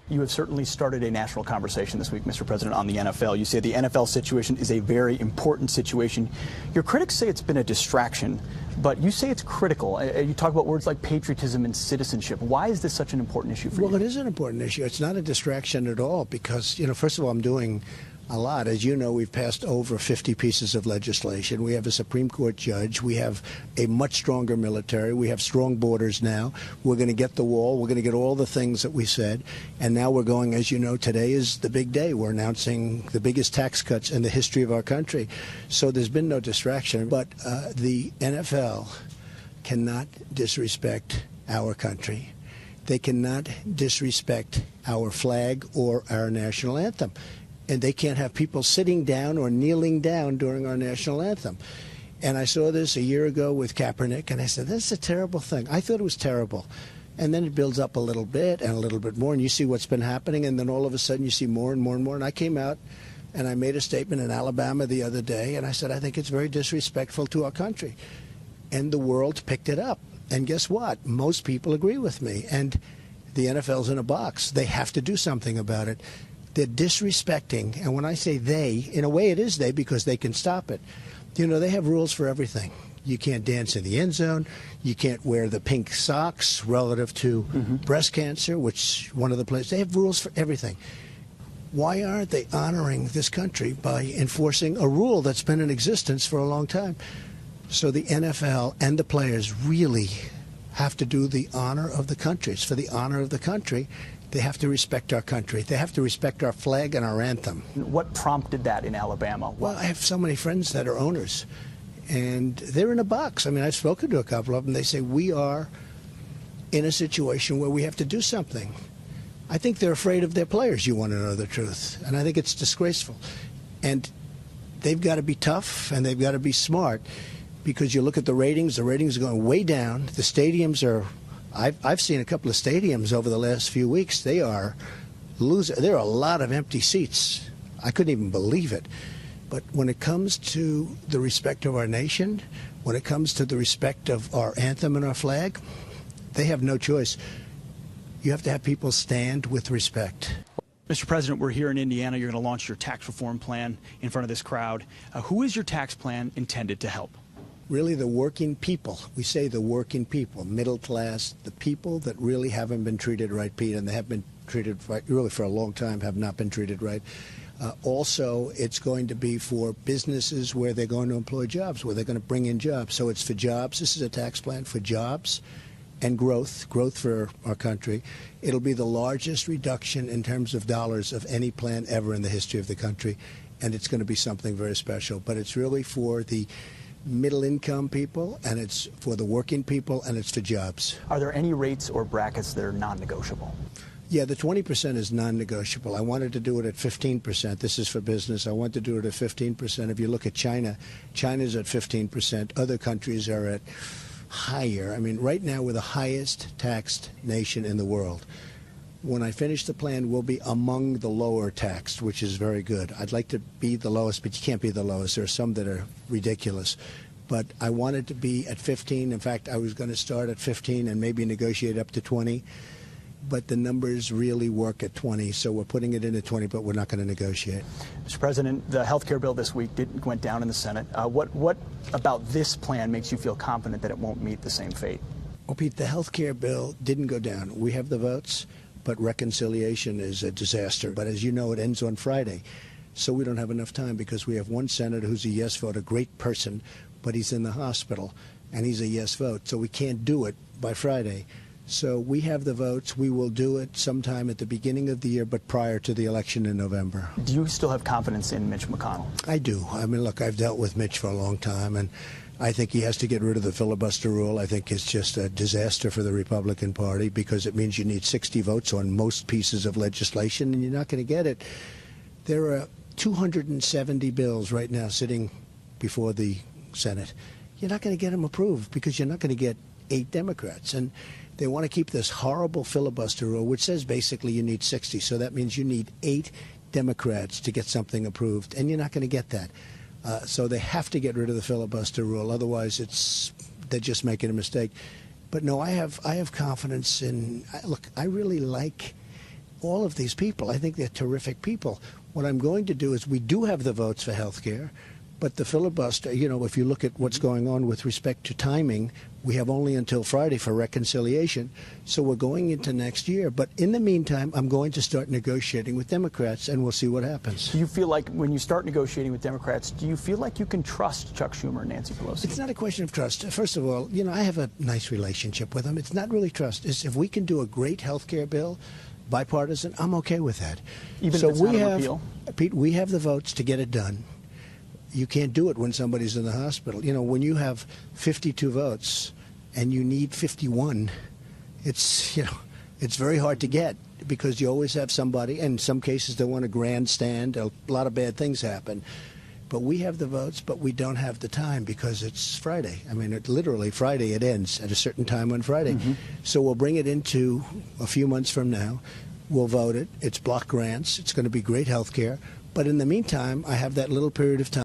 You have certainly started a national conversation this week, Mr. President, on the NFL. You say the NFL situation is a very important situation. Your critics say it's been a distraction, but you say it's critical. You talk about words like patriotism and citizenship. Why is this such an important issue for you? Well, it is an important issue. It's not a distraction at all because, first of all, I'm doing a lot. As you know, we've passed over 50 pieces of legislation. We have a Supreme Court judge. We have a much stronger military. We have strong borders now. We're going to get the wall. We're going to get all the things that we said. And now we're going, as you know, today is the big day. We're announcing the biggest tax cuts in the history of our country. So there's been no distraction. But the NFL cannot disrespect our country. They cannot disrespect our flag or our national anthem. And they can't have people sitting down or kneeling down during our national anthem. And I saw this a year ago with Kaepernick, and I said, this is a terrible thing. I thought it was terrible. And then it builds up a little bit and a little bit more, and you see what's been happening, and then all of a sudden you see more and more and more. And I came out and I made a statement in Alabama the other day, and I said, I think it's very disrespectful to our country. And the world picked it up. And guess what? Most people agree with me. And the NFL's in a box. They have to do something about it. They're disrespecting, and when I say they, in a way it is they because they can stop it. They have rules for everything. You can't dance in the end zone. You can't wear the pink socks relative to breast cancer, which one of the places. They have rules for everything. Why aren't they honoring this country by enforcing a rule that's been in existence for a long time? So the NFL and the players really have to do the honor of the country. It's for the honor of the country. They have to respect our country. They have to respect our flag and our anthem. What prompted that in Alabama? Well, I have so many friends that are owners, and they're in a box. I mean, I've spoken to a couple of them. They say, we are in a situation where we have to do something. I think they're afraid of their players, you want to know the truth. And I think it's disgraceful. And they've got to be tough, and they've got to be smart, because you look at the ratings are going way down. The stadiums are... I've seen a couple of stadiums over the last few weeks. They are losing. There are a lot of empty seats. I couldn't even believe it. But when it comes to the respect of our nation, when it comes to the respect of our anthem and our flag, they have no choice. You have to have people stand with respect. Mr. President, we're here in Indiana. You're going to launch your tax reform plan in front of this crowd. Who is your tax plan intended to help? Really the working people. We say the working people, middle class, the people that really haven't been treated right, Pete, and they have been treated right, really for a long time, have not been treated right. Also, it's going to be for businesses where they're going to employ jobs, where they're going to bring in jobs. So it's for jobs. This is a tax plan for jobs and growth for our country. It'll be the largest reduction in terms of dollars of any plan ever in the history of the country, and it's going to be something very special. But it's really for the middle-income people, and it's for the working people, and it's for jobs. Are there any rates or brackets that are non-negotiable? Yeah, the 20% is non-negotiable. I wanted to do it at 15%. This is for business. I want to do it at 15%. If you look at China, China's at 15%. Other countries are at higher. I mean, right now we're the highest taxed nation in the world. When I finish the plan, we'll be among the lower taxed, which is very good. I'd like to be the lowest, but you can't be the lowest. There are some that are ridiculous. But I wanted to be at 15. In fact, I was going to start at 15 and maybe negotiate up to 20. But the numbers really work at 20, so we're putting it in at 20, but we're not going to negotiate. Mr. President, the health care bill this week went down in the Senate. What about this plan makes you feel confident that it won't meet the same fate? Well, Pete, the health care bill didn't go down. We have the votes. But reconciliation is a disaster. But as you know, it ends on Friday. So we don't have enough time because we have one senator who's a yes vote, a great person, but he's in the hospital, and he's a yes vote. So we can't do it by Friday. So we have the votes. We will do it sometime at the beginning of the year, but prior to the election in November. Do you still have confidence in Mitch McConnell? I do. I mean, look, I've dealt with Mitch for a long time, and I think he has to get rid of the filibuster rule. I think it's just a disaster for the Republican Party because it means you need 60 votes on most pieces of legislation, and you're not going to get it. There are 270 bills right now sitting before the Senate. You're not going to get them approved because you're not going to get 8 Democrats. And they want to keep this horrible filibuster rule, which says basically you need 60. So that means you need 8 Democrats to get something approved, and you're not going to get that. So they have to get rid of the filibuster rule. Otherwise, they're just making a mistake. But no, I have confidence in. Look, I really like all of these people. I think they're terrific people. What I'm going to do is we do have the votes for health care, but the filibuster, if you look at what's going on with respect to timing, we have only until Friday for reconciliation. So we're going into next year. But in the meantime, I'm going to start negotiating with Democrats, and we'll see what happens. Do you feel like when you start negotiating with Democrats, do you feel like you can trust Chuck Schumer and Nancy Pelosi? It's not a question of trust. First of all, I have a nice relationship with them. It's not really trust. It's if we can do a great health care bill, bipartisan, I'm okay with that. Even so if it's not a repeal? Pete, we have the votes to get it done. You can't do it when somebody's in the hospital. When you have 52 votes and you need 51, it's very hard to get because you always have somebody, and in some cases they want a grandstand. A lot of bad things happen. But we have the votes, but we don't have the time because it's Friday. I mean, literally Friday it ends at a certain time on Friday. Mm-hmm. So we'll bring it into a few months from now. We'll vote it. It's block grants. It's going to be great health care. But in the meantime, I have that little period of time